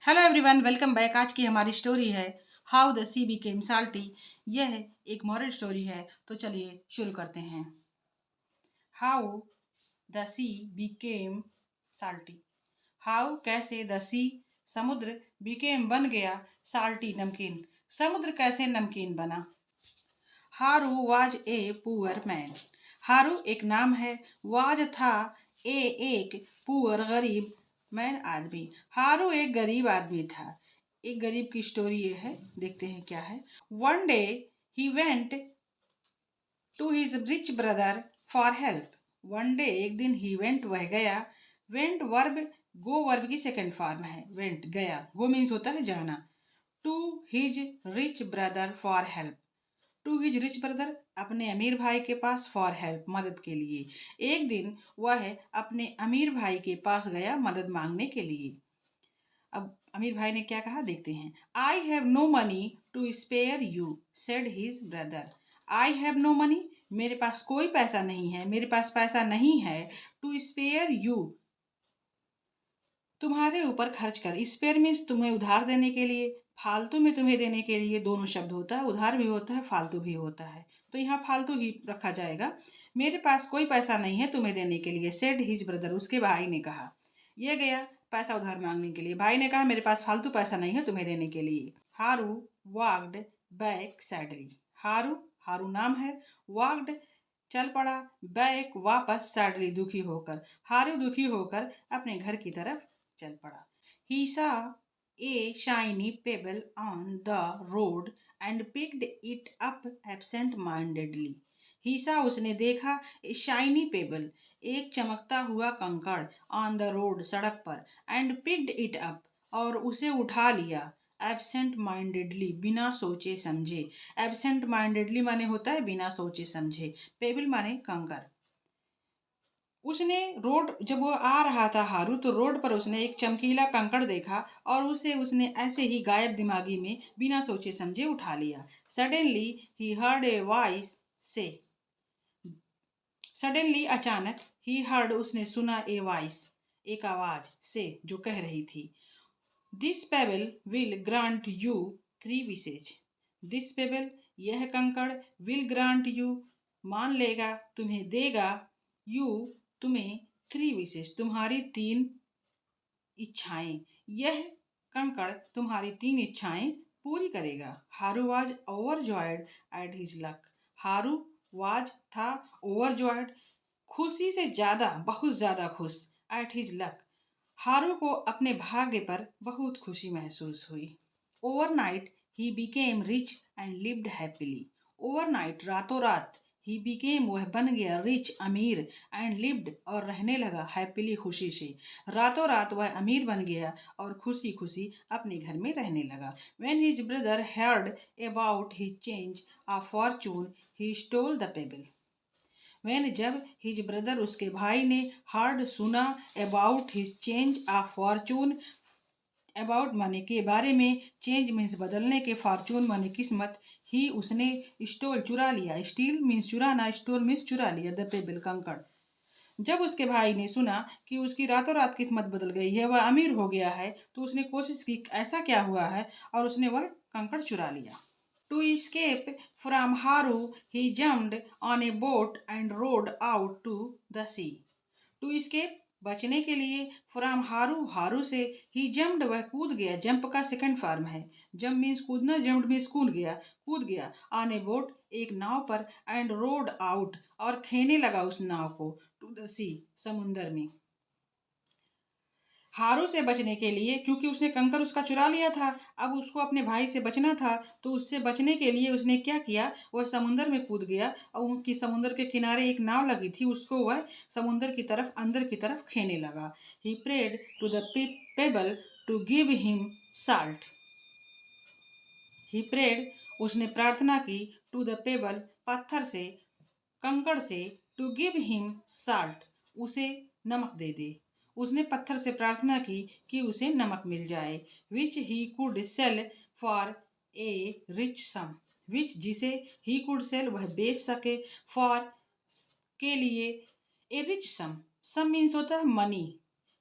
Hello everyone, welcome back. आज की हमारी स्टोरी है how the C became salty. यह एक मॉरल स्टोरी है, तो चलिए शुरू करते हैं। How the C became salty. How कैसे, द सी समुद्र, बिकेम बन गया, साल्टी नमकीन। समुद्र कैसे नमकीन बना। हारू वाज ए पुअर मैन। हारू एक नाम है, वाज था, ए एक, पुअर गरीब, मैन आदमी। हारू एक गरीब आदमी था। एक गरीब की स्टोरी ये है, देखते हैं क्या है। One day he went to his rich brother for help. One day एक दिन, ही वेंट वह गया। वेंट वर्ब, गो वर्ब की सेकंड फॉर्म है। वेंट गया, गो मीन्स होता है जाना। To his rich brother for help. To his rich brother, अपने अमीर भाई के पास, फॉर हेल्प, मदद के लिए। एक दिन वह अपने अमीर भाई के पास गया मदद मांगने के लिए। अब अमीर भाई ने क्या कहा, देखते हैं। I have no money to spare you, said his brother. I have no money, मेरे पास कोई पैसा नहीं है, मेरे पास पैसा नहीं है। टू स्पेयर यू, तुम्हारे ऊपर खर्च कर। स्पेयर मीन्स तुम्हें उधार देने के लिए, फालतू में तुम्हें देने के लिए। दोनों शब्द होता है, उधार भी होता है, फालतू भी होता है, तो यहाँ फालतू ही रखा जाएगा। मेरे पास कोई पैसा नहीं है तुम्हें देने के लिए, सेड हिज ब्रदर, उसके भाई ने कहा। ये गया पैसा उधार मांगने के लिए, भाई ने कहा मेरे पास फालतू पैसा नहीं है तुम्हें देने के लिए। हारू वॉक्ड बैक सैडली। हारू, हारू नाम है, वॉक्ड चल पड़ा, बैक वापस, सैडली दुखी होकर। हारू दुखी होकर अपने घर की तरफ चल पड़ा। He saw a shiny pebble on the road and picked it up absent-mindedly. He saw, उसने देखा, a shiny pebble, एक चमकता हुआ कंकड़, on the road, सड़क पर, and picked it up, और उसे उठा लिया, एबसेंट माइंडेडली, बिना सोचे समझे। एबसेंट माइंडेडली माने होता है बिना सोचे समझे, पेबल माने कंकड़। उसने रोड, जब वो आ रहा था हारू, तो रोड पर उसने एक चमकीला कंकड़ देखा और उसे उसने ऐसे ही गायब दिमागी में बिना सोचे समझे उठा लिया। Suddenly he heard a voice से, सडनली अचानक, ही हर्ड उसने सुना, ए वॉइस एक आवाज, से जो कह रही थी, this payable will grant you 3 wishes. This payable, यह कंकड़, विल ग्रांट यू, मान लेगा, तुम्हें देगा, यू, तुम्हें, 3 विशेष, तुम्हारी 3 इच्छाएं। यह कंकड़ तुम्हारी 3 इच्छाएं पूरी करेगा। हारू was overjoyed at his luck. हारू वाज था, ओवरजॉयड खुशी से ज्यादा, बहुत ज्यादा खुश, एट हिज लक, हारू को अपने भाग्य पर बहुत खुशी महसूस हुई। Overnight he became rich and lived happily. Overnight, रातों रात, ही बिकेम, वह बन गया, रिच, अमीर, एंड लिव्ड, और रहने लगा, हैप्पीली, खुशी से। रातों रात वह अमीर बन गया और खुशी खुशी अपने घर में रहने लगा। When his brother heard about his change of fortune, he stole the pebble. When, जब, हिज ब्रदर, उसके भाई ने, हर्ड सुना, about his change of Fortune, about माने के बारे में, चेंज मीन्स बदलने के, फॉर्चून माने किस्मत, ही उसने, स्टोल चुरा लिया, स्टील मीन्स चुराना, स्टोल मीन्स चुरा लिया, द पेबल कंकड़। जब उसके भाई ने सुना कि उसकी रातों रात किस्मत बदल गई है, वह अमीर हो गया है, तो उसने कोशिश की ऐसा क्या हुआ है, और उसने वह कंकड़ चुरा लिया। To escape from Haru, he jumped on a boat and rowed out to the sea. To escape, बचने के लिए, फ्रॉम हारू, हारू से, ही जम्प्ड, वह कूद गया, जंप का सेकंड फॉर्म है। जंप मीन्स कूदना, जम्प्ड मीन्स कूद गया, ऑन ए बोट, एक नाव पर, एंड रोड आउट, और खेने लगा उस नाव को, टू द सी, समुंदर में। हारू से बचने के लिए, क्योंकि उसने कंकर उसका चुरा लिया था, अब उसको अपने भाई से बचना था, तो उससे बचने के लिए उसने क्या किया, वह समुंदर में कूद गया, और उनकी समुंदर के किनारे एक नाव लगी थी, उसको वह समुंदर की तरफ, अंदर की तरफ खेने लगा। He prayed to the pebble to give him salt. He prayed, उसने प्रार्थना की, टू द पेबल, पत्थर से, कंकड़ से, टू गिव हिम साल्ट, उसे नमक दे दे। उसने पत्थर से प्रार्थना की कि उसे नमक मिल जाए, which he could sell for a rich sum, which, जिसे, ही कुड सेल, वह बेच सके, फॉर, के लिए, ए रिच सम, सम मीन्स होता है मनी,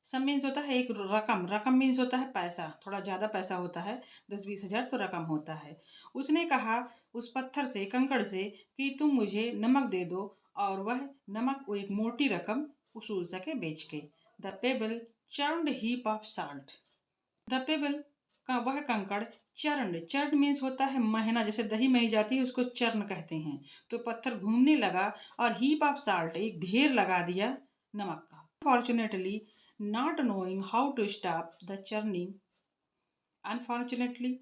सम मीन्स होता है एक रकम, रकम मीन्स होता है पैसा, थोड़ा ज़्यादा पैसा होता है, 10-20 हज़ार तो रकम होता है। उसने कहा उस पत्थर से, कंकड़ से कि तुम मुझे नमक दे दो और वह नमक वो एक मोटी रकम वसूल सके बेच के। The pebble churned heap of salt. The pebble का वह कंकड़ चर्न, चर्न मीन्स होता है महना, जैसे दही मही जाती है उसको चर्न कहते हैं। तो पत्थर घूमने लगा और हीप ऑफ साल्ट, एक ढेर लगा दिया नमक का। Fortunately not knowing how to stop the churning, unfortunately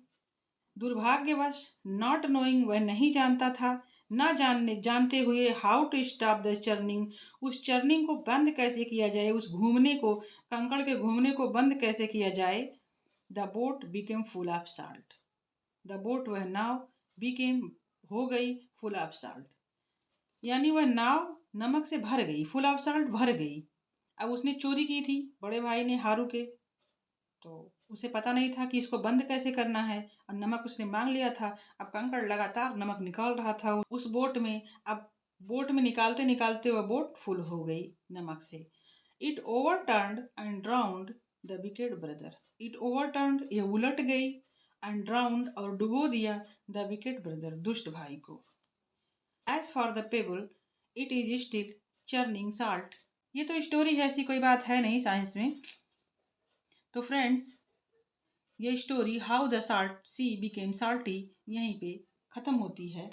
दुर्भाग्यवश, नॉट नोइंग वह नहीं जानता था, ना जानते हुए how to stop the churning, उस चर्निंग को बंद कैसे किया जाए, उस घूमने को, कंकड़ के घूमने को बंद कैसे किया जाए। The boat became full of salt. The boat वह नाव बिकेम हो गई फुल ऑफ साल्ट, यानी वह नाव नमक से भर गई, फुल ऑफ साल्ट भर गई। अब उसने चोरी की थी बड़े भाई ने हारू के, तो उसे पता नहीं था कि इसको बंद कैसे करना है और नमक उसने मांग लिया था। अब कंकड़ लगातार नमक निकाल रहा था उस बोट में। अब बोट में निकालते निकालते वह बोट फुल हो गई नमक से। It ओवरटर्न्ड and ड्राउन्ड the wicked brother. It ओवरटर्न्ड, ये उलट गई, एंड ड्राउन्ड और डुबो दिया, द विकेड ब्रदर, दुष्ट भाई को। As for the pebble it is still churning salt. ये तो स्टोरी है, ऐसी कोई बात है नहीं साइंस में। तो फ्रेंड्स, ये story how the salt C became salty यहीं पे ख़त्म होती है।